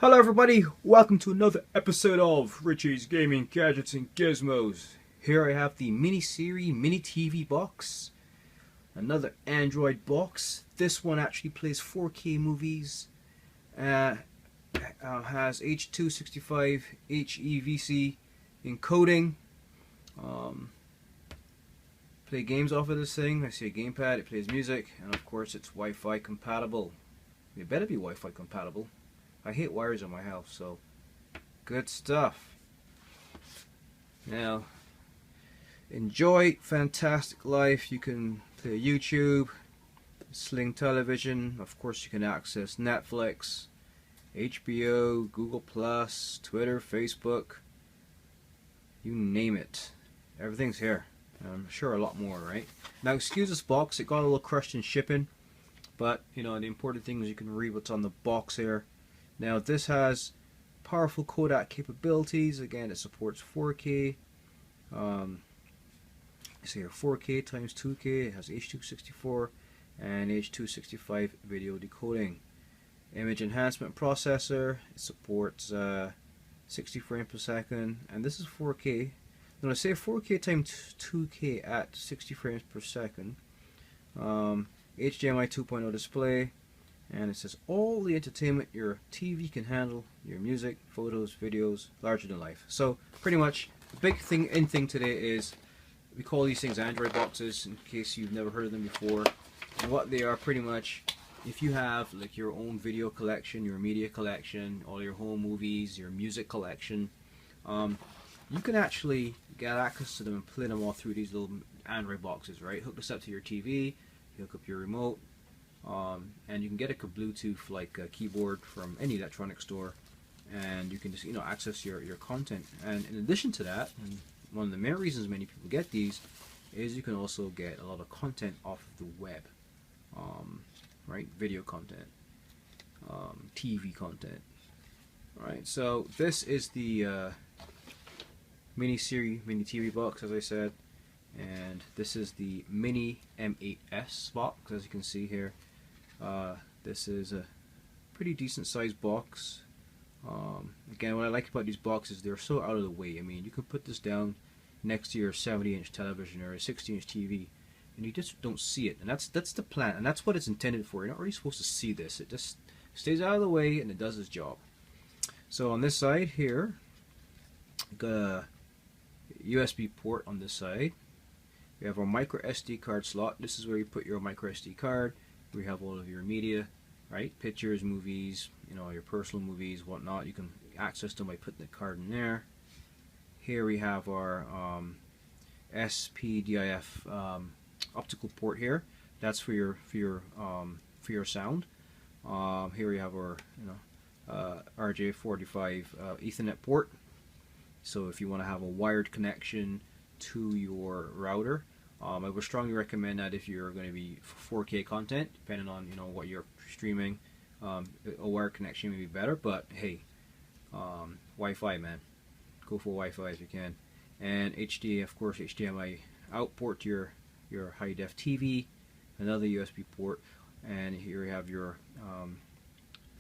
Hello everybody, welcome to another episode of Richie's Gaming Gadgets and Gizmos. Here I have the Mini Series Mini TV box, another Android box. This one actually plays 4K movies, has H.265 HEVC encoding. Play games off of this thing. I see a gamepad, it plays music, and of course it's Wi-Fi compatible. It better be Wi-Fi compatible. I hate wires in my house, so good stuff. Now, enjoy fantastic life. You can play YouTube, Sling Television. Of course, you can access Netflix, HBO, Google+, Twitter, Facebook. You name it. Everything's here. I'm sure a lot more, right? Now, excuse this box. It got a little crushed in shipping, but you know the important thing is you can read what's on the box here. Now this has powerful codec capabilities. Again, it supports 4K. You see here 4K times 2K. It has H.264 and H.265 video decoding. Image enhancement processor. It supports 60 frames per second, and this is 4K. When I say 4K times 2K at 60 frames per second, HDMI 2.0 display. And it says all the entertainment your TV can handle, your music, photos, videos, larger than life. So pretty much the big thing today is we call these things Android boxes in case you've never heard of them before. And what they are pretty much, if you have like your own video collection, your media collection, all your home movies, your music collection, you can actually get access to them and play them all through these little Android boxes, right? Hook this up to your TV, you hook up your remote. And you can get a Bluetooth like a keyboard from any electronic store, and you can just access your content. And in addition to that, and one of the main reasons many people get these is you can also get a lot of content off of the web, right? Video content, TV content, right? So this is the Mini Series Mini TV box, as I said, and this is the Mini M8S box, as you can see here. This is a pretty decent sized box. Again, what I like about these boxes, they're so out of the way. I mean, you can put this down next to your 70-inch television or a 60-inch TV, and you just don't see it. And that's the plan, and that's what it's intended for. You're not really supposed to see this. It just stays out of the way, and it does its job. So on this side here, we've got a USB port on this side. We have our micro SD card slot. This is where you put your micro SD card. We have all of your media, right? Pictures, movies, your personal movies, whatnot. You can access them by putting the card in there. Here we have our SPDIF optical port here. That's for your sound. Here we have our RJ45 Ethernet port. So if you want to have a wired connection to your router. I would strongly recommend that if you're going to be 4K content, depending on what you're streaming, a wired connection may be better. But hey, Wi-Fi, man, go for Wi-Fi if you can. And HD, of course, HDMI out port to your high def TV, another USB port, and here you have your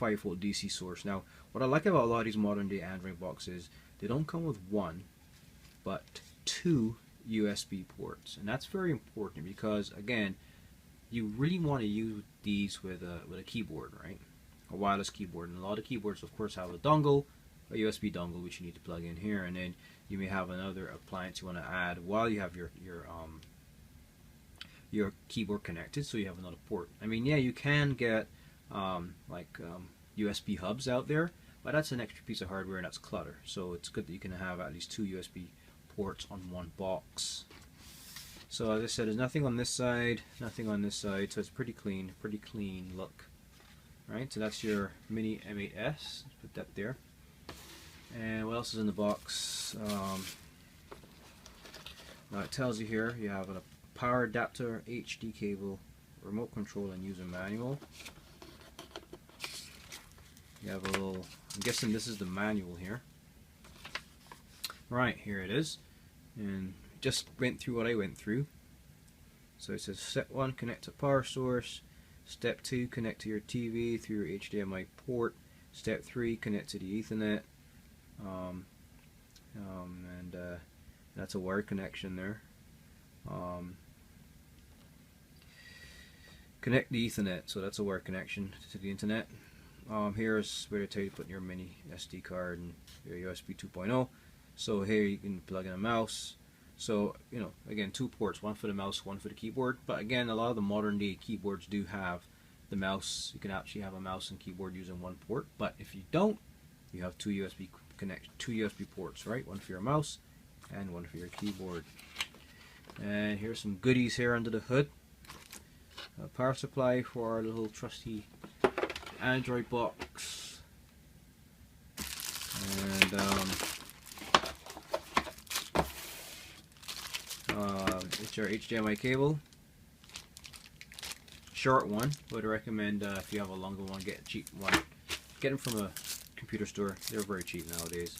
5-volt DC source. Now, what I like about a lot of these modern day Android boxes, they don't come with one, but two USB ports, and that's very important because again, you really want to use these with a keyboard, right? A wireless keyboard, and a lot of keyboards, of course, have a dongle, a USB dongle, which you need to plug in here, and then you may have another appliance you want to add while you have your keyboard connected, so you have another port. I mean, yeah, you can get USB hubs out there, but that's an extra piece of hardware and that's clutter. So it's good that you can have at least two USB ports on one box. So as I said, there's nothing on this side, nothing on this side, so it's pretty clean look. Right, so that's your Mini M8S. Put that there. And what else is in the box? Now it tells you here you have a power adapter, HD cable, remote control, and user manual. You have a little, I'm guessing this is the manual here. Right, here it is, and just went through what I went through. So it says step 1, connect to power source. Step 2, connect to your TV through your HDMI port. Step 3, connect to the Ethernet. And that's a wired connection there. Connect the Ethernet, so that's a wired connection to the internet. Here's where they tell you to put your mini SD card and your USB 2.0. So here you can plug in a mouse. So, you know, again, 2 ports, one for the mouse, one for the keyboard. But again, a lot of the modern day keyboards do have the mouse. You can actually have a mouse and keyboard using 1 port. But if you don't, you have 2 USB ports, right? One for your mouse and one for your keyboard. And here's some goodies here under the hood. A power supply for our little trusty Android box. And it's your HDMI cable. Short one. Would recommend if you have a longer one, get a cheap one. Get them from a computer store. They're very cheap nowadays.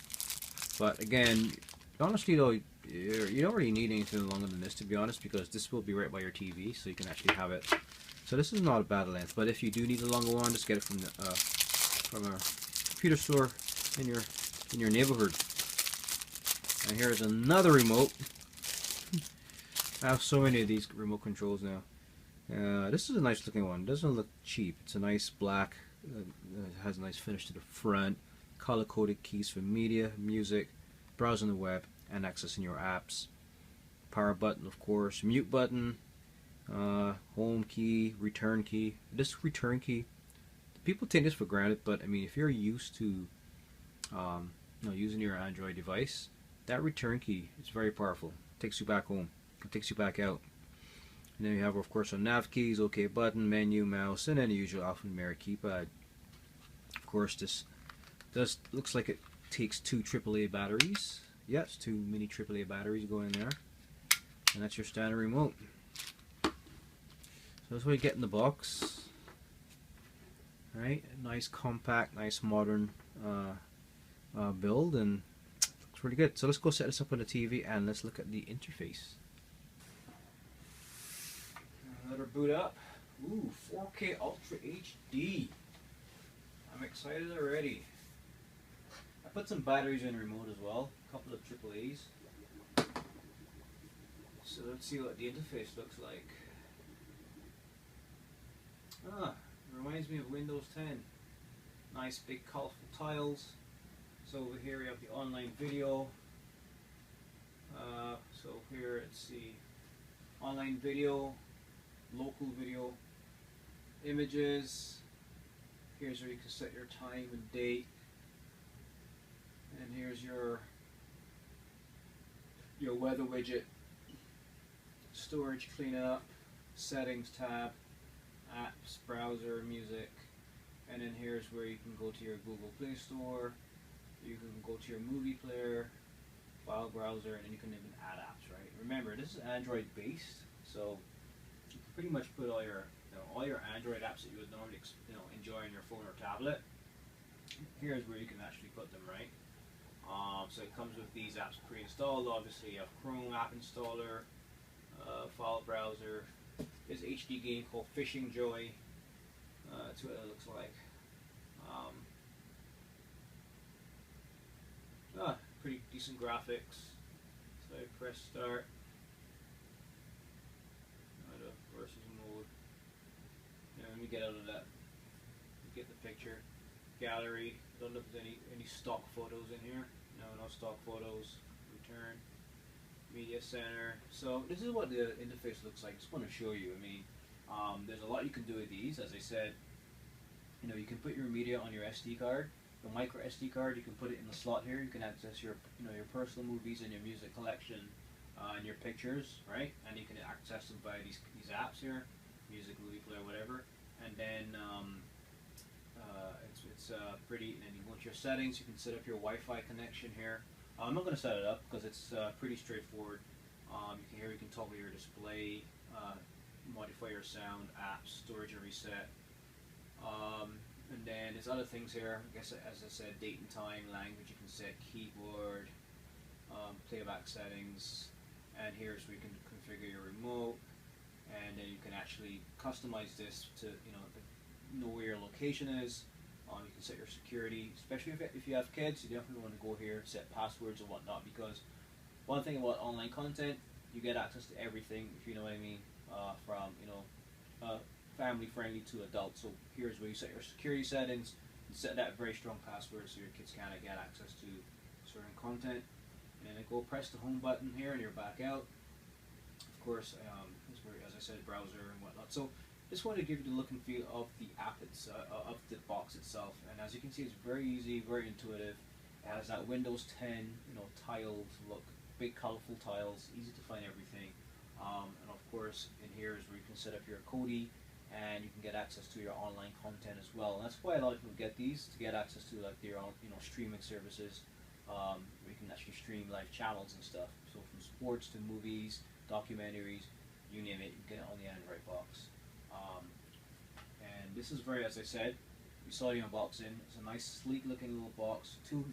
But again, honestly though, you don't really need anything longer than this, to be honest, because this will be right by your TV, so you can actually have it. So this is not a bad length, but if you do need a longer one, just get it from a computer store in your neighborhood. And here's another remote. I have so many of these remote controls now. This is a nice looking one. It doesn't look cheap. It's a nice black. It has a nice finish to the front. Color coded keys for media, music, browsing the web, and accessing your apps. Power button, of course. Mute button. Home key, return key. This return key, people take this for granted, but I mean, if you're used to you know, using your Android device, that return key is very powerful. It takes you back home. It takes you back out. And then you have, of course, some nav keys, OK button, menu, mouse, and then the usual alphanumeric keypad. Of course, this looks like it takes 2 AAA batteries. Yes, 2 mini AAA batteries go in there, and that's your standard remote. So that's what you get in the box. Right, nice compact, nice modern build, and looks really good. So let's go set this up on the TV and let's look at the interface. Let her boot up. Ooh, 4K Ultra HD. I'm excited already. I put some batteries in the remote as well, a couple of AAAs. So let's see what the interface looks like. Reminds me of Windows 10. Nice big colorful tiles. So over here we have the online video. So here it's the online video, local video, images. Here's where you can set your time and date. And here's your weather widget, storage cleanup, settings tab, apps, browser, music, and then here's where you can go to your Google Play Store, you can go to your movie player, file browser, and then you can even add apps, right? Remember, this is Android based, so you can pretty much put all your Android apps that you would normally enjoy on your phone or tablet. Here's where you can actually put them, right? So it comes with these apps pre-installed. Obviously, you have Chrome app installer, file browser. There's an HD game called Fishing Joy. That's what it looks like. Pretty decent graphics. So I press start. Versus mode. And let me get out of that. Get the picture. Gallery. Don't know if there's any stock photos in here. No stock photos. Return. Media center. So this is what the interface looks like. Just want to show you. I mean, there's a lot you can do with these. As I said, you can put your media on your SD card. The micro SD card, you can put it in the slot here. You can access your your personal movies and your music collection and your pictures, right? And you can access them by these apps here, music, movie player, whatever. And then it's pretty. And you go to your settings. You can set up your Wi-Fi connection here. I'm not going to set it up because it's pretty straightforward. You can toggle your display, modify your sound, apps, storage and reset. And then there's other things here. I guess, as I said, date and time, language you can set, keyboard, playback settings, and here's where you can configure your remote. And then you can actually customize this to know where your location is. You can set your security, especially if you have kids. You definitely want to go here, set passwords and whatnot, because one thing about online content, you get access to everything, if you know what I mean, from family friendly to adult. So here's where you set your security settings. You set that very strong password so your kids cannot get access to certain content. And then go press the home button here, and you're back out. Of course, this where, as I said, browser and whatnot. So just wanted to give you the look and feel of the app of the box itself. And as you can see, it's very easy, very intuitive. It has that Windows 10, tiled look, big colorful tiles, easy to find everything. And of course, in here is where you can set up your Kodi, and you can get access to your online content as well. And that's why a lot of people get these, to get access to like their own, streaming services. Where you can actually stream live channels and stuff. So from sports to movies, documentaries, you name it, you can get it on the Android box. And this is very, as I said, we saw the unboxing. It's a nice, sleek looking little box. 2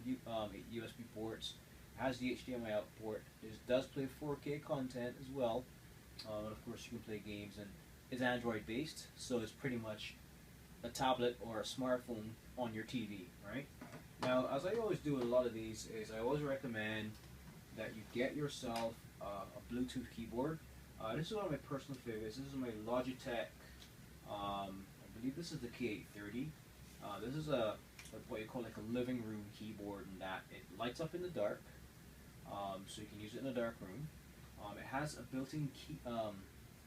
USB ports. It has the HDMI out port. It does play 4K content as well. And of course, you can play games. And it's Android based, so it's pretty much a tablet or a smartphone on your TV, right? Now, as I always do with a lot of these, is I always recommend that you get yourself a Bluetooth keyboard. This is one of my personal favorites. This is my Logitech. I believe this is the K830. This is what you call like a living room keyboard, in that it lights up in the dark, so you can use it in a dark room. It has a built-in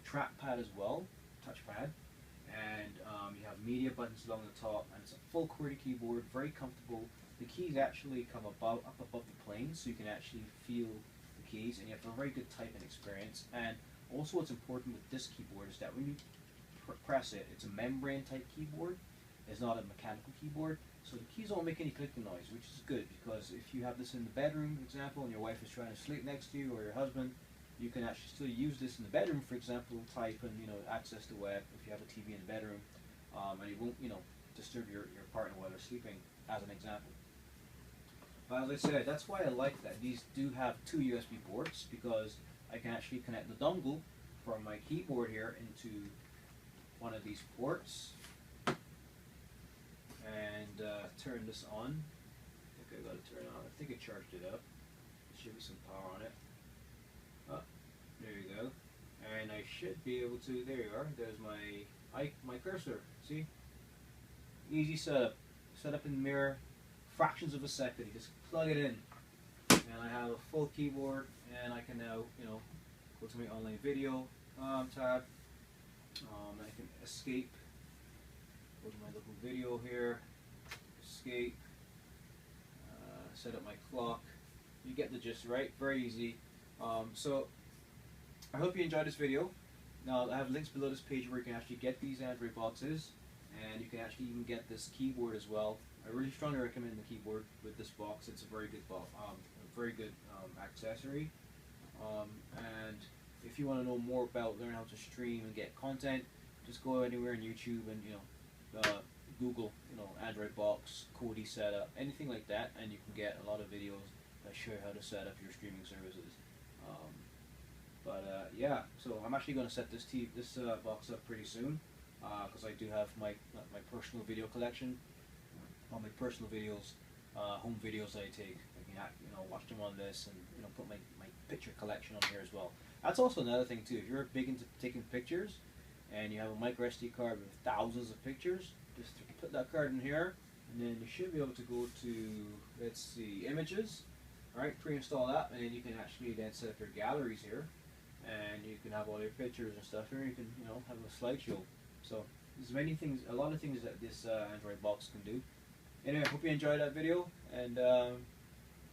trackpad as well, touchpad, and you have media buttons along the top, and it's a full QWERTY keyboard, very comfortable. The keys actually come up above the plane, so you can actually feel the keys, and you have a very good typing experience. And also, what's important with this keyboard is that when you press it, it's a membrane type keyboard. It's not a mechanical keyboard, so the keys don't make any clicking noise, which is good, because if you have this in the bedroom, for example, and your wife is trying to sleep next to you, or your husband, you can actually still use this in the bedroom, for example, type and access the web if you have a TV in the bedroom, and it won't disturb your partner while they're sleeping, as an example. But as I said, that's why I like that these do have 2 USB ports, because I can actually connect the dongle from my keyboard here into one of these ports and turn this on. I think I got to turn it on. I think I charged it up. There should be some power on it. Oh, there you go. And I should be able to, there you are, there's my cursor, see? Easy setup. Set up in the mirror, fractions of a second. You just plug it in, and I have a full keyboard, and I can now, go to my online video tab. I can escape, go to my local video here, escape, set up my clock. You get the gist, right? Very easy. So I hope you enjoyed this video. Now I have links below this page where you can actually get these Android boxes, and you can actually even get this keyboard as well. I really strongly recommend the keyboard with this box. It's a very good box, a very good accessory. And if you want to know more about learning how to stream and get content, just go anywhere on YouTube and Google Android box, Kodi setup, anything like that, and you can get a lot of videos that show you how to set up your streaming services. Yeah, so I'm actually going to set this box up pretty soon, because I do have my personal video collection, all my personal videos, home videos that I take. I can watch them on this, and put my picture collection on here as well. That's also another thing too. If you're big into taking pictures, and you have a micro SD card with thousands of pictures, just put that card in here, and then you should be able to go to, let's see, images. Alright, pre-install that, and then you can actually then set up your galleries here, and you can have all your pictures and stuff here. You can have a slideshow. So there's many things, a lot of things that this Android box can do. Anyway, I hope you enjoyed that video, and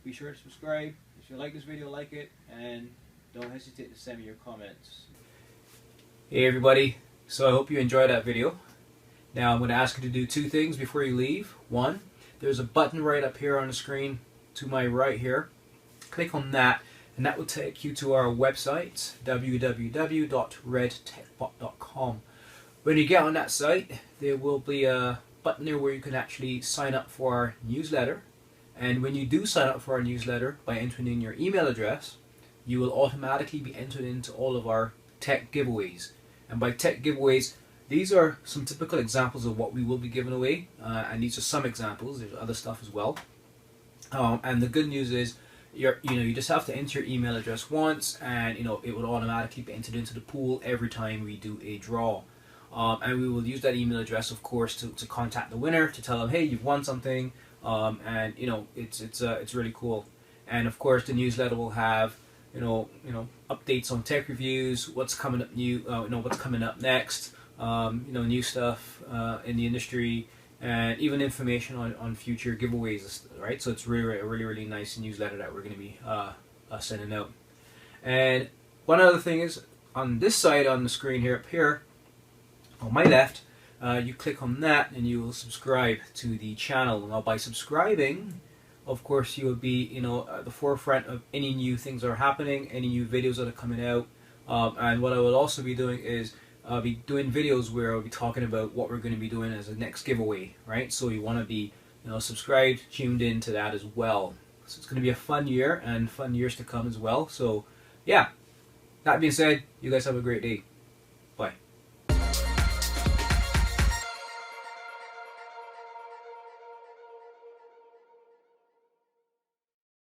be sure to subscribe. If you like this video, like it, and don't hesitate to send me your comments. Hey everybody, so I hope you enjoyed that video. Now I'm going to ask you to do 2 things before you leave. One, there's a button right up here on the screen to my right here. Click on that, and that will take you to our website, www.redtechbot.com. When you get on that site, there will be a button there where you can actually sign up for our newsletter. And when you do sign up for our newsletter by entering in your email address, you will automatically be entered into all of our tech giveaways. And by tech giveaways, these are some typical examples of what we will be giving away, and these are some examples. There's other stuff as well. And the good news is, you just have to enter your email address once, and it would automatically be entered into the pool every time we do a draw. And we will use that email address, of course, to contact the winner, to tell them, hey, you've won something, and it's really cool. And of course, the newsletter will have updates on tech reviews, what's coming up new, what's coming up next, new stuff in the industry, and even information on future giveaways, right? So it's really nice newsletter that we're going to be sending out. And one other thing is, on this side on the screen here, up here on my left, you click on that and you will subscribe to the channel. Now, by subscribing, of course, you will be at the forefront of any new things that are happening, any new videos that are coming out. And what I will also be doing is I'll be doing videos where I'll be talking about what we're going to be doing as a next giveaway, right? So you want to be subscribed, tuned in to that as well. So it's going to be a fun year and fun years to come as well. So yeah, that being said, you guys have a great day.